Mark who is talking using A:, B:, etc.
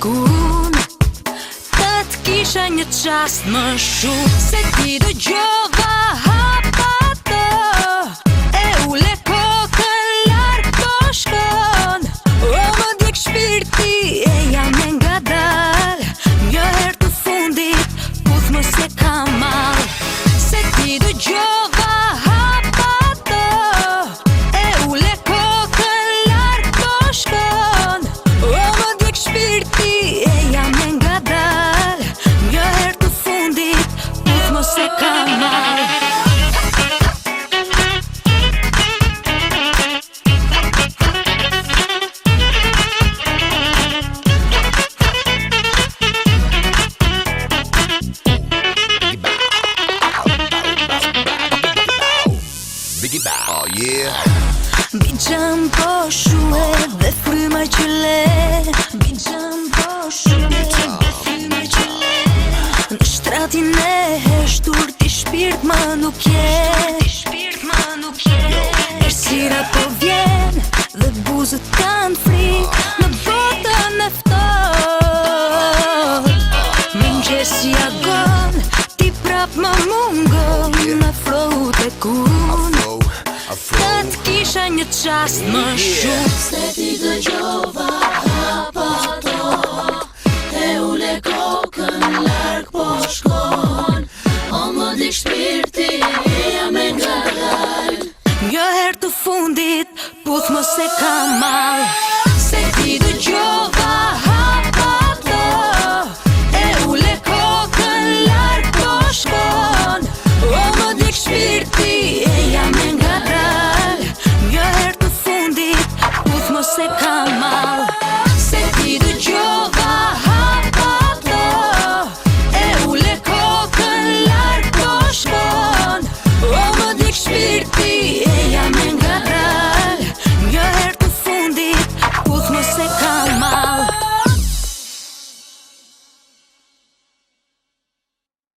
A: kur unë të kisha një qast më shumë. Se ti dëgjova hapato e ule kokën larg po shkon. O më djeg shpirti e jam e ngadal. Një herë të fundit puth më se ka mal. Se ti dëgjova hapato e ule kokën larg po shkon. O më djeg shpirti e jam e ngadal. Një herë të fundit puth më se ka mal.
B: Oh yeah.
A: Bijam po shue dhe fryma që le. Bijam po shue dhe fryma që le. Në shtratin e heshtur ti shpirt më nuk je. Erësira po vjen dhe buzët kanë frik. Në botën e ftohtë mëngjesi agon, ti prap më mungon. Në afrohu tek unë të kisha një qast më shumë.
C: Se ti dëgjova